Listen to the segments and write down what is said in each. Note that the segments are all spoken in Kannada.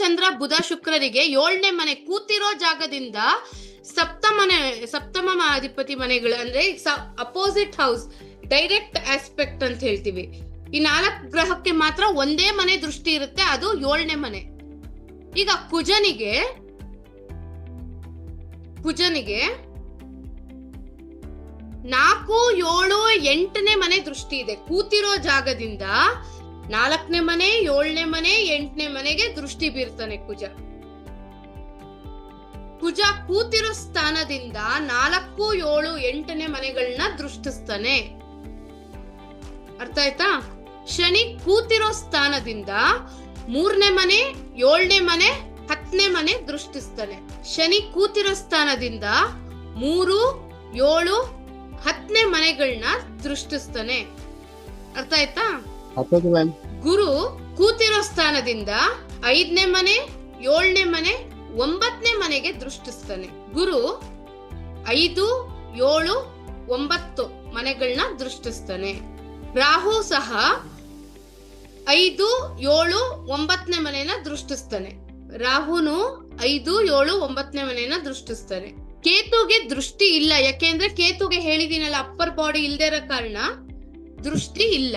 ಚಂದ್ರ ಬುಧ ಶುಕ್ರರಿಗೆ 7ನೇ ಮನೆ ಕೂತಿರೋ ಜಾಗದಿಂದ ಸಪ್ತಮ ಅಧಿಪತಿ ಮನೆಗಳು ಅಂದ್ರೆ ಅಪೋಸಿಟ್ ಹೌಸ್, ಡೈರೆಕ್ಟ್ ಆಸ್ಪೆಕ್ಟ್ ಅಂತ ಹೇಳ್ತೀವಿ. ಈ 4 ಗ್ರಹಕ್ಕೆ ಮಾತ್ರ ಒಂದೇ ಮನೆ ದೃಷ್ಟಿ ಇರುತ್ತೆ, ಅದು 7ನೇ ಮನೆ. ಈಗ ಕುಜನಿಗೆ 4, 7, 8ನೇ ಮನೆ ದೃಷ್ಟಿ ಇದೆ. ಕೂತಿರೋ ಜಾಗದಿಂದ 4ನೇ ಮನೆ, 7ನೇ ಮನೆ, 8ನೇ ಮನೆಗೆ ದೃಷ್ಟಿ ಬೀರ್ತಾನೆ ಕುಜ. ಕೂತಿರೋ ಸ್ಥಾನದಿಂದ 4, 7, 8ನೇ ಮನೆಗಳನ್ನ ದೃಷ್ಟಿಸ್ತಾನೆ. ಅರ್ಥ ಆಯ್ತಾ? ಶನಿ ಕೂತಿರೋ ಸ್ಥಾನದಿಂದ 3ನೇ ಮನೆ, 7ನೇ ಮನೆ, 10ನೇ ಮನೆ ದೃಷ್ಟಿಸ್ತಾನೆ. ಶನಿ ಕೂತಿರೋ ಸ್ಥಾನದಿಂದ 3, 7, 10ನೇ ಮನೆಗಳನ್ನ ದೃಷ್ಟಿಸ್ತಾನೆ. ಅರ್ಥ ಆಯ್ತಾ? ಗುರು ಕೂತಿರೋ ಸ್ಥಾನದಿಂದ 5ನೇ ಮನೆ, 7ನೇ ಮನೆ, 9ನೇ ಮನೆಗೆ ದೃಷ್ಟಿಸ್ತಾನೆ. ಗುರು 5, 7, 9 ಮನೆಗಳನ್ನ ದೃಷ್ಟಿಸ್ತಾನೆ. ರಾಹು ಸಹ 5, 7, 9ನೇ ಮನೆಯನ್ನ ದೃಷ್ಟಿಸ್ತಾನೆ. ರಾಹುನು 5, 7, 9ನೇ ಮನೆಯನ್ನ ದೃಷ್ಟಿಸ್ತಾನೆ. ಕೇತುಗೆ ದೃಷ್ಟಿ ಇಲ್ಲ, ಯಾಕೆಂದ್ರೆ ಕೇತುಗೆ ಹೇಳಿದೀನಲ್ಲ, ಅಪ್ಪರ್ ಬಾಡಿ ಇಲ್ದೇ ಇರೋ ಕಾರಣ ದೃಷ್ಟಿ ಇಲ್ಲ.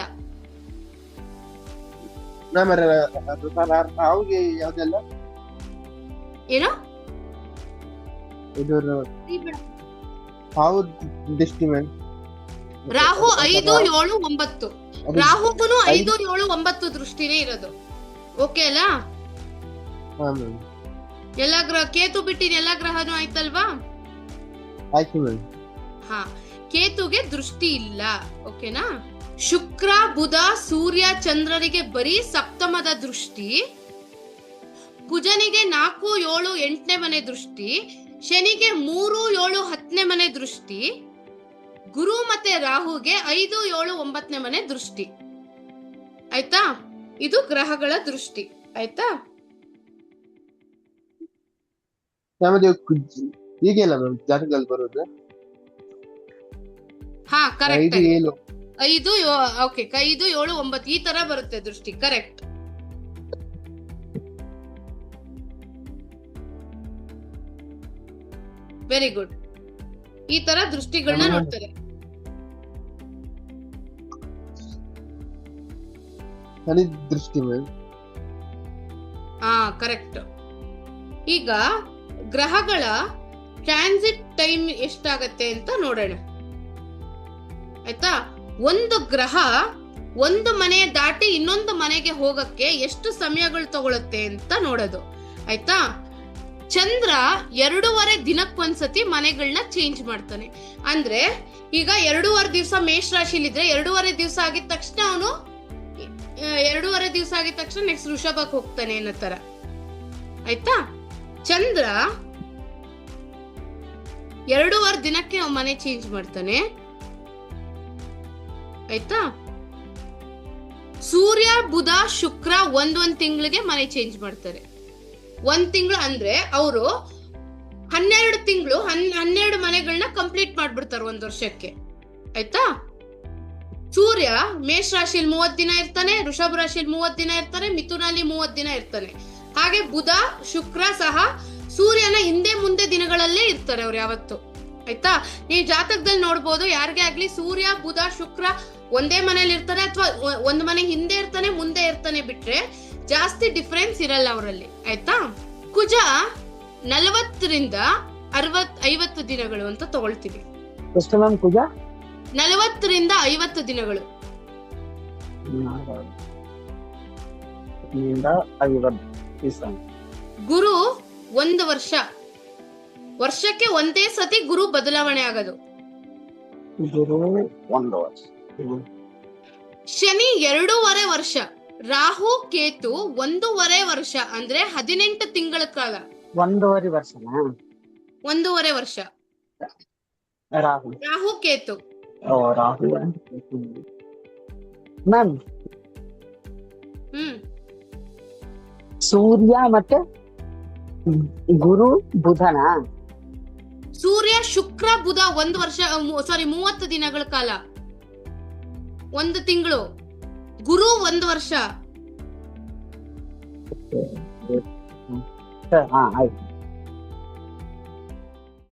ಏನೋ ರಾಹು 5, 7, 9. ರಾಹುಗುನು 5, 7, 9 ದೃಷ್ಟಿನೇ ಇರೋದು. ಓಕೆ ಅಲ್ಲ? ಎಲ್ಲಾ ಗ್ರಹ ಕೇತು ಬಿಟ್ಟಿನ ಎಲ್ಲಾ ಗ್ರಹನೂ ಆಯ್ತಲ್ವಾ? ಹಾ, ಕೇತುಗೆ ದೃಷ್ಟಿ ಇಲ್ಲ. ಓಕೆನಾ? ಶುಕ್ರ, ಬುಧ, ಸೂರ್ಯ, ಚಂದ್ರರಿಗೆ ಬರೀ ಸಪ್ತಮದ ದೃಷ್ಟಿ. ಕುಜನಿಗೆ 4, 7, 8ನೇ ಮನೆ ದೃಷ್ಟಿ. ಶನಿಗೆ 3, 7, 10ನೇ ಮನೆ ದೃಷ್ಟಿ. ಗುರು ಮತ್ತೆ ರಾಹುಗೆ 5, 7, 9ನೇ ಮನೆ ದೃಷ್ಟಿ. ಆಯ್ತಾ? ಇದು ಗ್ರಹಗಳ ದೃಷ್ಟಿ. ಆಯ್ತಾ? ಈಗೆಲ್ಲ ಜಾತಕದಲ್ಲಿ ಬರೋದು. ಹಾ, ಕರೆಕ್ಟ್. 5, ಓಕೆ, 5, 7, 9 ಈ ತರ ಬರುತ್ತೆ ದೃಷ್ಟಿ. ಕರೆಕ್ಟ್. Very good. ಈ ತರ ದೃಷ್ಟಿಗಳನ್ನ ನೋಡ್ತಾರೆ. ದೃಷ್ಟಿ ಹಾ, ಕರೆಕ್ಟ್. ಈಗ ಗ್ರಹಗಳ ಟ್ರಾನ್ಸಿಟ್ ಟೈಮ್ ಎಷ್ಟಾಗತ್ತೆ ಅಂತ ನೋಡೋಣ. ಆಯ್ತಾ? ಒಂದು ಗ್ರಹ ಒಂದು ಮನೆ ದಾಟಿ ಇನ್ನೊಂದು ಮನೆಗೆ ಹೋಗಕ್ಕೆ ಎಷ್ಟು ಸಮಯಗಳು ತಗೊಳುತ್ತೆ ಅಂತ ನೋಡೋದು. ಆಯ್ತಾ? ಚಂದ್ರ 2.5 ದಿನಕ್ಕೊಂದ್ಸತಿ ಮನೆಗಳನ್ನ ಚೇಂಜ್ ಮಾಡ್ತಾನೆ. ಅಂದ್ರೆ ಈಗ 2.5 ದಿವಸ ಮೇಷ ರಾಶಿಲಿದ್ರೆ 2.5 ದಿವಸ ಆಗಿದ ತಕ್ಷಣ ಅವನು 2.5 ದಿವಸ ಆಗಿದ ತಕ್ಷಣ ನೆಕ್ಸ್ಟ್ ವೃಷಭಕ್ಕೆ ಹೋಗ್ತಾನೆ ಅನ್ನೋ ತರ. ಆಯ್ತಾ? ಚಂದ್ರ 2.5 ದಿನಕ್ಕೆ ಮನೆ ಚೇಂಜ್ ಮಾಡ್ತಾನೆ. ಆಯ್ತಾ? ಸೂರ್ಯ, ಬುಧ, ಶುಕ್ರ ಒಂದೊಂದ್ ತಿಂಗಳಿಗೆ ಮನೆ ಚೇಂಜ್ ಮಾಡ್ತಾರೆ. 1 ತಿಂಗಳು ಅಂದ್ರೆ ಅವರು 12 ತಿಂಗಳು 12 ಮನೆಗಳನ್ನ ಕಂಪ್ಲೀಟ್ ಮಾಡ್ಬಿಡ್ತಾರೆ 1 ವರ್ಷಕ್ಕೆ. ಆಯ್ತಾ? ಸೂರ್ಯ ಮೇಷ ರಾಶಿಯಲ್ಲಿ 30 ದಿನ ಇರ್ತಾನೆ, ವೃಷಭ ರಾಶಿಯಲ್ಲಿ 30 ದಿನ ಇರ್ತಾನೆ, ಮಿಥುನಲ್ಲಿ 30 ದಿನ ಇರ್ತಾನೆ. ಹಾಗೆ ಬುಧ, ಶುಕ್ರ ಸಹ ಸೂರ್ಯನ ಹಿಂದೆ ಮುಂದೆ ದಿನಗಳಲ್ಲೇ ಇರ್ತಾರೆ ಅವ್ರು ಯಾವತ್ತು. ಆಯ್ತಾ? ನೀವು ಜಾತಕದಲ್ಲಿ ನೋಡ್ಬೋದು, ಯಾರಿಗೇ ಆಗ್ಲಿ ಸೂರ್ಯ, ಬುಧ, ಶುಕ್ರ ಒಂದೇ ಮನೇಲಿ ಇರ್ತಾರೆ ಅಥವಾ ಒಂದ್ ಮನೆ ಹಿಂದೆ ಇರ್ತಾನೆ ಮುಂದೆ ಇರ್ತಾನೆ ಬಿಟ್ರೆ ಜಾಸ್ತಿ ಡಿಫರೆನ್ಸ್ ಇರಲ್ಲ ಅವರಲ್ಲಿ. ಆಯ್ತಾ? ಕುಜ 40ರಿಂದ 50 ದಿನಗಳು ಅಂತ ತಗೊಳ್ತೀವಿ. ಎಷ್ಟು ಮ್ಯಾಮ್ ಕುಜ? 40ರಿಂದ 50 ದಿನಗಳು. ಗುರು 1 ವರ್ಷ, ವರ್ಷಕ್ಕೆ ಒಂದೇ ಸತಿ ಗುರು ಬದಲಾವಣೆ ಆಗೋದು. ಗುರು 1 ವರ್ಷ. ಶನಿ 2.5 ವರ್ಷ. ರಾಹು, ಕೇತು 1.5 ವರ್ಷ, ಅಂದ್ರೆ 18 ತಿಂಗಳ ಕಾಲ. 1.5 ವರ್ಷನಾ? 1.5 ವರ್ಷ. ರಾಹು ಕೇತು. ರಾಹು ಮ್ಯಾಮ್. ಸೂರ್ಯ ಮತ್ತೆ ಗುರು ಬುಧನಾ? ಸೂರ್ಯ, ಶುಕ್ರ, ಬುಧ 1 ವರ್ಷ, 30 ದಿನಗಳ ಕಾಲ, 1 ತಿಂಗಳು. ಗುರು 1 ವರ್ಷ. ಸರ್ ಹಾ ಆಯ್ತು